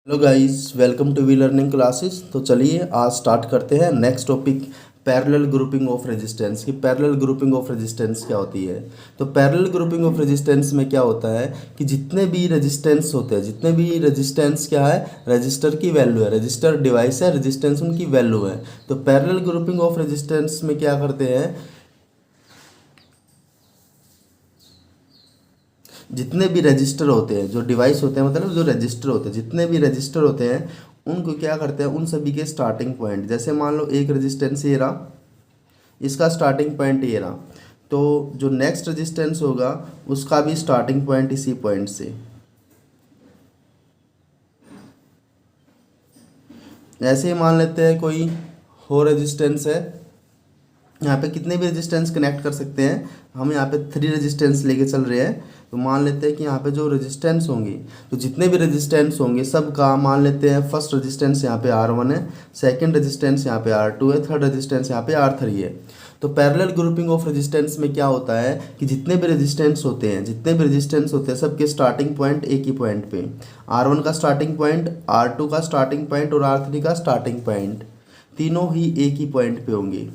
Hello guys, welcome to we learning classes. तो चलिए आज स्टार्ट करते हैं next topic, parallel grouping of resistance की। पैरेलल ग्रुपिंग ऑफ रेजिस्टेंस क्या होती है? तो पैरेलल ग्रुपिंग ऑफ रेजिस्टेंस में क्या होता है कि जितने भी रेजिस्टेंस होते हैं, जितने भी रेजिस्टेंस क्या है, रजिस्टर की वैल्यू है, रजिस्टर डिवाइस है, रेजिस्टेंस उनकी वैल्यू है। तो पैरेलल ग्रुपिंग ऑफ रेजिस्टेंस में क्या करते हैं, जितने भी रजिस्टर होते हैं, जो डिवाइस होते हैं, मतलब जो रजिस्टर होते हैं, जितने भी रजिस्टर होते हैं उनको क्या करते हैं, उन सभी के स्टार्टिंग पॉइंट, जैसे मान लो एक रेजिस्टेंस ये रहा, इसका स्टार्टिंग पॉइंट ये रहा, तो जो नेक्स्ट रेजिस्टेंस होगा उसका भी स्टार्टिंग पॉइंट इसी पॉइंट से। ऐसे ही मान लेते हैं कोई हो रेजिस्टेंस है, यहाँ पे कितने भी रेजिस्टेंस कनेक्ट कर सकते हैं, हम यहाँ पे 3 रेजिस्टेंस लेके चल रहे हैं। तो मान लेते हैं कि यहाँ पे जो रेजिस्टेंस होंगे, तो जितने भी रेजिस्टेंस होंगे सब का मान लेते हैं, फर्स्ट रेजिस्टेंस यहाँ पे R1 है, सेकंड रेजिस्टेंस यहाँ पे R2 है, थर्ड रेजिस्टेंस यहाँ पे R3 है। तो पैरेलल ग्रुपिंग ऑफ रेजिस्टेंस में क्या होता है कि जितने भी रेजिस्टेंस होते हैं, सबके स्टार्टिंग पॉइंट एक ही पॉइंट पे, R1 का स्टार्टिंग पॉइंट, R2 का स्टार्टिंग पॉइंट और R3 का स्टार्टिंग पॉइंट, तीनों ही एक ही पॉइंट पे होंगे।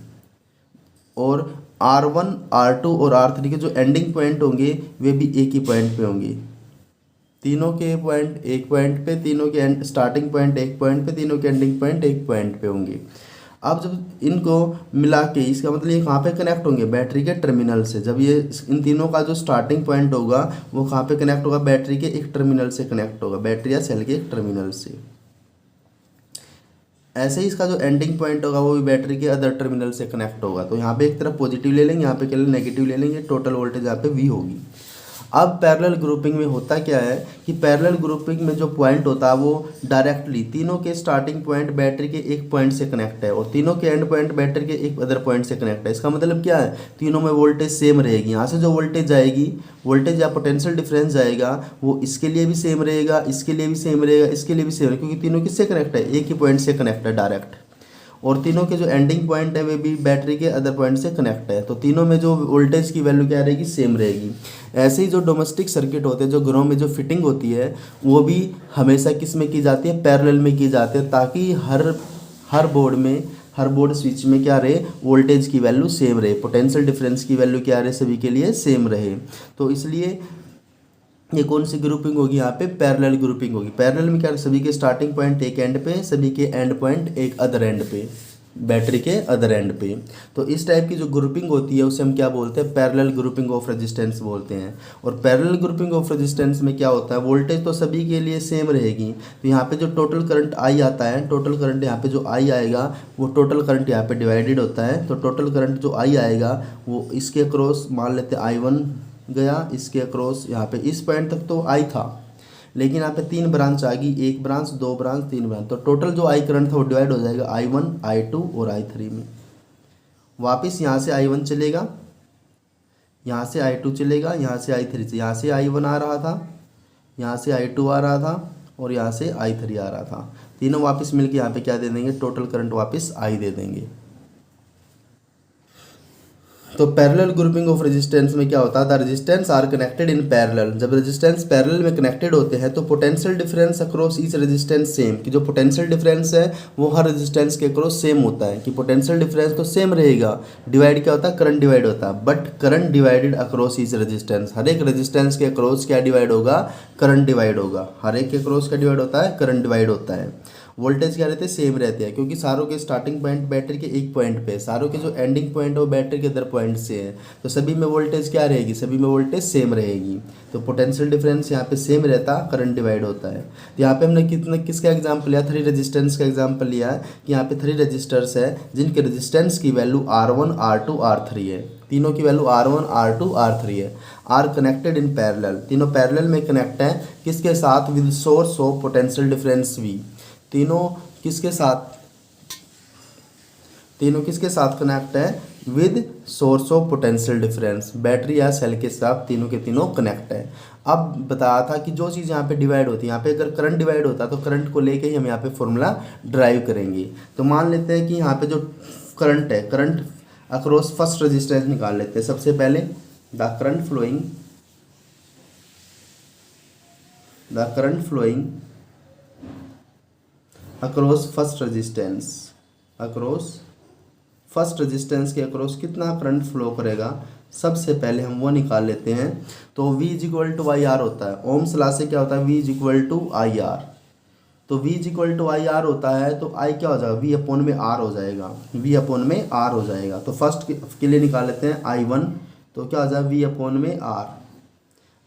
और R1, R2 और R3 के जो एंडिंग पॉइंट होंगे वे भी एक ही पॉइंट पे होंगे। तीनों के पॉइंट एक पॉइंट पे, तीनों के स्टार्टिंग पॉइंट एक पॉइंट पे, तीनों के एंडिंग पॉइंट एक पॉइंट पे होंगे। अब जब इनको मिला के, इसका मतलब ये कहाँ पे कनेक्ट होंगे, बैटरी के टर्मिनल से। जब ये इन तीनों का जो स्टार्टिंग पॉइंट होगा वो कहाँ पे कनेक्ट होगा, बैटरी के एक टर्मिनल से कनेक्ट होगा, बैटरी या सेल के एक टर्मिनल से। ऐसे ही इसका जो एंडिंग पॉइंट होगा वो भी बैटरी के अदर टर्मिनल से कनेक्ट होगा। तो यहाँ पे एक तरफ पॉजिटिव ले लेंगे, यहाँ पे केवल नेगेटिव ले लेंगे, टोटल वोल्टेज यहाँ पे वी होगी। अब पैरेलल ग्रुपिंग में होता क्या है कि पैरेलल ग्रुपिंग में जो पॉइंट होता है वो डायरेक्टली तीनों के स्टार्टिंग पॉइंट बैटरी के एक पॉइंट से कनेक्ट है और तीनों के एंड पॉइंट बैटरी के एक अदर पॉइंट से कनेक्ट है। इसका मतलब क्या है, तीनों में वोल्टेज सेम रहेगी। यहाँ से जो वोल्टेज जाएगी, वोल्टेज या पोटेंशियल डिफरेंस जाएगा, वो इसके लिए भी सेम रहेगा, इसके लिए भी सेम रहेगा, इसके लिए भी सेम रहेगा, क्योंकि तीनों किससे कनेक्ट है, एक ही पॉइंट से कनेक्ट है डायरेक्ट। और तीनों के जो एंडिंग पॉइंट है वे भी बैटरी के अदर पॉइंट से कनेक्ट है। तो तीनों में जो वोल्टेज की वैल्यू क्या रहेगी, सेम रहेगी। ऐसे ही जो डोमेस्टिक सर्किट होते हैं, जो घरों में जो फिटिंग होती है, वो भी हमेशा किस में की जाती है, पैरेलल में की जाती है, ताकि हर बोर्ड स्विच में क्या रहे, वोल्टेज की वैल्यू सेम रहे, पोटेंशियल डिफरेंस की वैल्यू क्या रहे, सभी के लिए सेम रहे। तो इसलिए ये कौन सी ग्रुपिंग होगी, यहाँ पे पैरेलल ग्रुपिंग होगी। पैरेलल में क्या, सभी के स्टार्टिंग पॉइंट एक एंड पे, सभी के एंड पॉइंट एक अदर एंड पे, बैटरी के अदर एंड पे। तो इस टाइप की जो ग्रुपिंग होती है उसे हम क्या बोलते हैं, पैरेलल ग्रुपिंग ऑफ रेजिस्टेंस बोलते हैं। और पैरेलल ग्रुपिंग ऑफ रेजिस्टेंस में क्या होता है, वोल्टेज तो सभी के लिए सेम रहेगी। तो यहाँ पे जो टोटल करंट आई आता है, टोटल करंट यहाँ पे जो आई आएगा वो टोटल करंट यहाँ पे डिवाइडेड होता है। तो टोटल करंट जो आई आएगा वो इसके अक्रॉस मान लेते हैं I1 गया, इसके अक्रॉस यहाँ पे इस पॉइंट तक तो आई था, लेकिन यहाँ पे 3 ब्रांच आ गई, 1 ब्रांच, 2 ब्रांच, 3 ब्रांच। तो टोटल जो आई करंट था वो डिवाइड हो जाएगा I1, I2 और I3 में। वापस यहाँ से I1 चलेगा, यहाँ से I2 चलेगा, यहाँ से I3 से, यहाँ से I1 आ रहा था, यहाँ से I2 आ रहा था और यहाँ से I3 आ रहा था। तीनों वापस मिलके यहाँ पे क्या दे देंगे, टोटल करंट वापस I दे देंगे। तो पैरेलल ग्रुपिंग ऑफ रेजिस्टेंस में क्या होता है, the resistance are connected in parallel. जब रेजिस्टेंस पैरेलल में कनेक्टेड होते हैं तो potential difference across each resistance same, कि जो पोटेंशियल डिफरेंस है वो हर रेजिस्टेंस के अक्रॉस सेम होता है, कि पोटेंशियल डिफरेंस तो सेम रहेगा, डिवाइड क्या होता है, करंट डिवाइड होता है, but current divided across each resistance. हर एक रेजिस्टेंस के अक्रॉस क्या डिवाइड होगा, करंट डिवाइड होगा। हर एक के अक्रॉस क्या डिवाइड होता है, करंट डिवाइड होता है। वोल्टेज क्या रहते हैं, सेम रहते हैं, क्योंकि सारों के स्टार्टिंग पॉइंट बैटरी के एक पॉइंट पे, सारों के जो एंडिंग पॉइंट है वो बैटरी के अदर पॉइंट से है। तो सभी में वोल्टेज क्या रहेगी, सभी में वोल्टेज सेम रहेगी। तो पोटेंशियल डिफरेंस यहाँ पे सेम रहता, करंट डिवाइड होता है। तो यहाँ पे हमने किसका एग्जाम्पल लिया, 3 रेजिस्टेंस का एग्जाम्पल लिया है, कि यहाँ पे 3 रजिस्टर्स है जिनके रेजिस्टेंस की वैल्यू R1, R2, R3 है। तीनों की वैल्यू R1, R2, R3 है। आर कनेक्टेड इन पैरेलल, तीनों पैरेलल में कनेक्ट है, किसके साथ, with source of potential difference V। तीनों किसके साथ, तीनों किसके साथ कनेक्ट है, with source of potential difference, battery या सेल के साथ तीनों के तीनों कनेक्ट है। अब बताया था कि जो चीज़ यहाँ पे डिवाइड होती है, यहाँ पे अगर करंट डिवाइड होता है तो करंट को लेके ही हम यहाँ पे फॉर्मूला ड्राइव करेंगे। तो मान लेते हैं कि यहाँ पे जो करंट है, करंट अक्रॉस फर्स्ट रेजिस्टेंस निकाल लेते हैं। सबसे पहले the current flowing across first resistance, across first resistance के अक्रॉस कितना करंट फ्लो करेगा, सबसे पहले हम वो निकाल लेते हैं। तो V is equal to I R होता है, ओम्स लॉ से क्या होता है, V is equal to I R. तो V is equal to I R होता है, तो I क्या हो जाएगा, V अपॉन में R हो जाएगा, V अपॉन में R हो जाएगा। तो फर्स्ट के लिए निकाल लेते हैं I1, तो क्या हो जाएगा V अपॉन में R।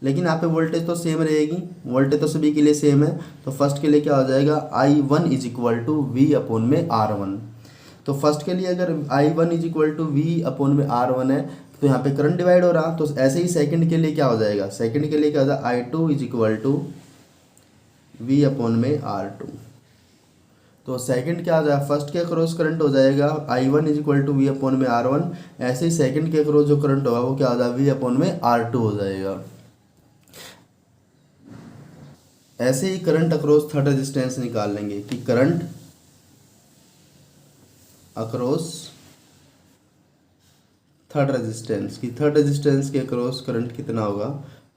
लेकिन यहाँ पे वोल्टेज तो सेम रहेगी, वोल्टेज तो सभी के लिए सेम है। तो फर्स्ट के लिए क्या हो जाएगा, I1 is equal to V upon में R1। तो फर्स्ट के लिए अगर I1 is equal to V upon में R1 है, तो यहाँ पे करंट डिवाइड हो रहा। तो ऐसे ही सेकंड के लिए क्या हो जाएगा, सेकंड के लिए क्या हो जाएगा, I2 is equal to V upon में R2। तो सेकंड क्या हो जाएगा, फर्स्ट के अक्रॉस करंट हो जाएगा I1 is equal to V upon में R1। ऐसे ही सेकंड के अक्रॉस जो करंट होगा वो क्या हो जाएगा, V अपॉन में R2 हो जाएगा। ऐसे ही करंट अक्रॉस थर्ड रेजिस्टेंस निकाल लेंगे कि करंट अक्रॉस थर्ड रेजिस्टेंस की, थर्ड रेजिस्टेंस के अक्रॉस करंट कितना होगा,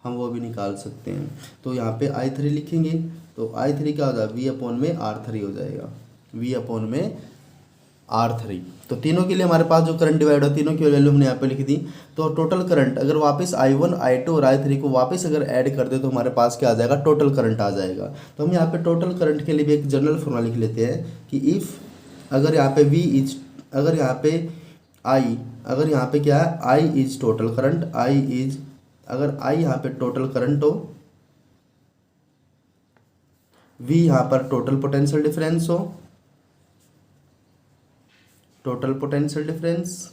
हम वो भी निकाल सकते हैं। तो यहाँ पे I3 लिखेंगे, तो I3 क्या हो जाएगा, V अपॉन में R3 हो जाएगा, V अपॉन में R3। तो तीनों के लिए हमारे पास जो करंट डिवाइड हो, तीनों की वैल्यू हमने यहाँ पे लिख दी। तो टोटल करंट अगर वापस I1, I2 और I3 को वापस अगर ऐड कर दे तो हमारे पास क्या आ जाएगा, टोटल करंट आ जाएगा। तो हम यहाँ पे टोटल करंट के लिए भी एक जनरल फॉर्मूला लिख लेते हैं कि इफ़ अगर यहाँ पे V इज, अगर यहाँ पे I, अगर यहाँ पे क्या है, I is total current, I is, अगर I यहाँ पे टोटल करंट हो, V यहाँ पर टोटल पोटेंशियल डिफरेंस हो, टोटल पोटेंशियल डिफरेंस,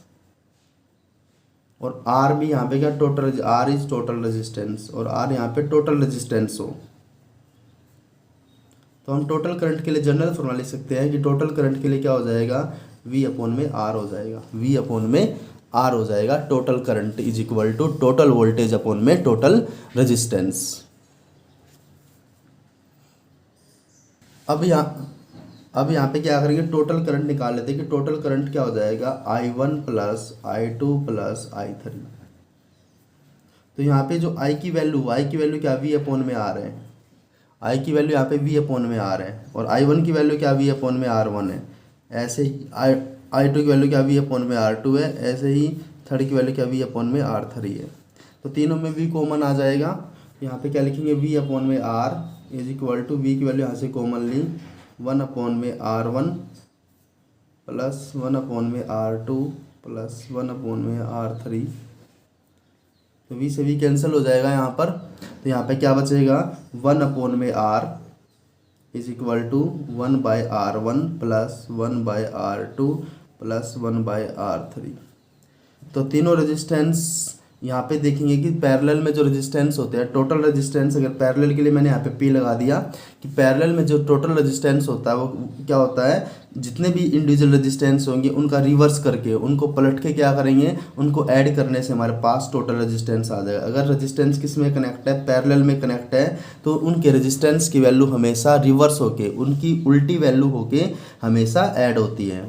और R भी यहाँ पे क्या, total, R is total resistance, और R यहाँ पे टोटल रेजिस्टेंस हो। तो हम टोटल करंट के लिए जनरल फॉर्मूला लिख सकते हैं कि टोटल करंट के लिए क्या हो जाएगा, V अपॉन में R हो जाएगा, V अपॉन में R हो जाएगा। Total current is equal to total voltage upon में टोटल रेजिस्टेंस। अब यहाँ पे क्या करेंगे, टोटल करंट निकाल लेते हैं कि टोटल करंट क्या हो जाएगा, I1 plus I2 plus I3। तो यहाँ पे जो I की वैल्यू क्या, V अपॉन में R है, I की वैल्यू यहाँ पे V अपॉन में R है, और I1 की वैल्यू क्या, V अपॉन में R1 है। ऐसे ही I2 की वैल्यू क्या, V अपॉन में R2 है। ऐसे ही थर्ड की वैल्यू क्या, V अपॉन में R3 है। तो तीनों में V कॉमन आ जाएगा। यहाँ पे क्या लिखेंगे, V अपॉन में R is equal to, V की वैल्यू यहाँ से कॉमन ली, 1 अपॉन में R1 प्लस 1 अपॉन में R2 प्लस 1 अपॉन में R3। तो V से V कैंसिल हो जाएगा यहाँ पर। तो यहाँ पे क्या बचेगा, 1 अपॉन में R is equal to 1 by R1 plus 1 by R2 plus 1 by R3। तो तीनों रेजिस्टेंस यहाँ पे देखेंगे कि पैरेलल में जो रेजिस्टेंस होते हैं, टोटल रेजिस्टेंस, अगर पैरेलल के लिए मैंने यहाँ पे P लगा दिया कि पैरेलल में जो टोटल रेजिस्टेंस होता है वो क्या होता है, जितने भी इंडिविजुअल रेजिस्टेंस होंगे उनका रिवर्स करके, उनको पलट के क्या करेंगे, उनको ऐड करने से हमारे पास टोटल रेजिस्टेंस आ जाएगा। अगर रेजिस्टेंस किस में कनेक्ट है, पैरेलल में कनेक्ट है, तो उनके रेजिस्टेंस की वैल्यू हमेशा रिवर्स होके, उनकी उल्टी वैल्यू होके हमेशा ऐड होती है।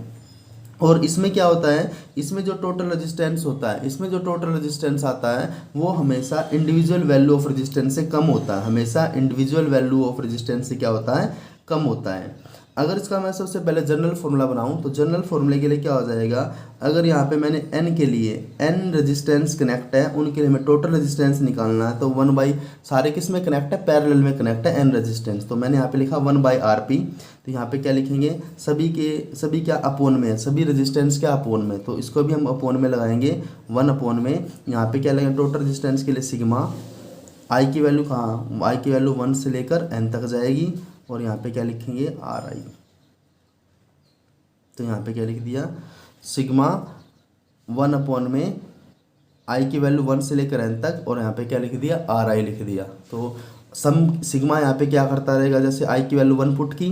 और इसमें क्या होता है, इसमें जो टोटल रेजिस्टेंस होता है, इसमें जो टोटल रेजिस्टेंस आता है वो हमेशा इंडिविजुअल वैल्यू ऑफ रेजिस्टेंस से कम होता है, हमेशा इंडिविजुअल वैल्यू ऑफ रेजिस्टेंस से क्या होता है, कम होता है। अगर इसका मैं सबसे पहले जनरल फार्मूला बनाऊं तो जनरल फार्मूले के लिए क्या हो जाएगा, अगर यहाँ पे मैंने n के लिए n रेजिस्टेंस कनेक्ट है, उनके लिए हमें टोटल रेजिस्टेंस निकालना है। तो 1 बाई, सारे किस में कनेक्ट है, पैरेलल में कनेक्ट है n रेजिस्टेंस। तो मैंने यहाँ पे लिखा 1 बाई RP। तो यहाँ पे क्या लिखेंगे, सभी क्या अपोन में है, सभी रेजिस्टेंस क्या अपोन में, तो इसको भी हम अपोन में लगाएंगे 1 अपोन में। यहाँ पे क्या लगेगा, टोटल रेजिस्टेंस के लिए सिग्मा, I की वैल्यू कहाँ, I की वैल्यू 1 से लेकर n तक जाएगी, और यहाँ पे क्या लिखेंगे RI। तो यहाँ पे क्या लिख दिया, सिग्मा 1 अपॉन में I की वैल्यू 1 से लेकर n तक, और यहाँ पे क्या लिख दिया, RI लिख दिया। तो सम सिग्मा यहाँ पे क्या करता रहेगा, जैसे I की वैल्यू 1 पुट की,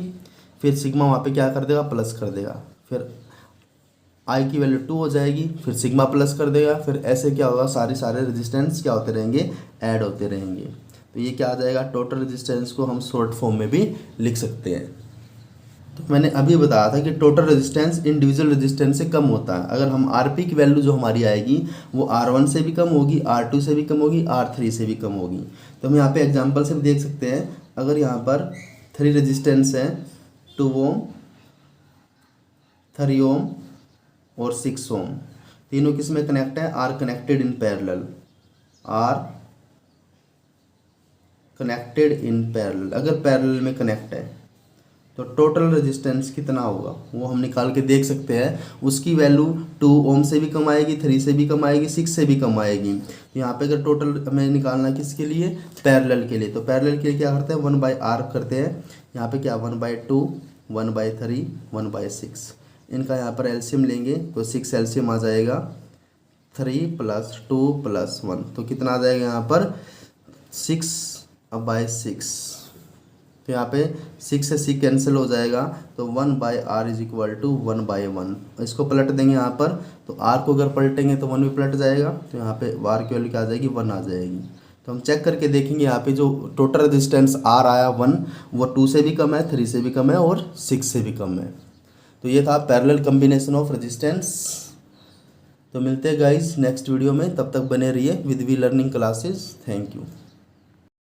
फिर सिग्मा वहाँ पे क्या कर देगा, प्लस कर देगा, फिर I की वैल्यू 2 हो जाएगी, फिर सिग्मा प्लस कर देगा, फिर ऐसे क्या होगा, सारे रेजिस्टेंस क्या होते रहेंगे, ऐड होते रहेंगे। तो ये क्या आ जाएगा, टोटल रेजिस्टेंस को हम शॉर्ट फॉर्म में भी लिख सकते हैं। तो मैंने अभी बताया था कि टोटल रेजिस्टेंस इंडिविजुअल रेजिस्टेंस से कम होता है। अगर हम RP की वैल्यू जो हमारी आएगी वो R1 से भी कम होगी, R2 से भी कम होगी, R3 से भी कम होगी। तो हम यहाँ पे एग्जांपल से भी देख सकते हैं। अगर यहाँ पर 3 रेजिस्टेंस हैं 2 ओम, 3 ओम और 6 ओम। तीनों किस में कनेक्ट है? Are connected in parallel, are connected in parallel. अगर पैरेलल में कनेक्ट है तो टोटल रेजिस्टेंस कितना होगा वो हम निकाल के देख सकते हैं। उसकी वैल्यू 2 ओम से भी कम आएगी, 3 से भी कम आएगी, 6 से भी कम आएगी। तो यहाँ पे अगर टोटल हमें निकालना है किसके लिए? पैरेलल के लिए। तो पैरेलल के लिए क्या करते हैं? 1/r करते हैं। यहाँ पे क्या 1/2, 1/3, 1/6। इनका यहाँ पर एलसीएम लेंगे तो 6 एलसीएम आ जाएगा, 3 + 2 + 1 तो कितना आ जाएगा यहाँ पर? 6/6। तो यहाँ पे 6 से 6 कैंसिल हो जाएगा, तो 1/r = 1/1। इसको पलट देंगे यहाँ पर, तो r को अगर पलटेंगे तो 1 भी पलट जाएगा, तो यहाँ पे r की वैल्यू क्या आ जाएगी? 1 आ जाएगी। तो हम चेक करके देखेंगे यहाँ पे जो टोटल रेजिस्टेंस r आया 1, वो 2 से भी कम है, 3 से भी कम है और 6 से भी कम है। तो ये था पैरेलल कम्बिनेशन ऑफ रेजिस्टेंस। तो मिलते हैं गाइस नेक्स्ट वीडियो में, तब तक बने रहिए with we learning classes. Thank you.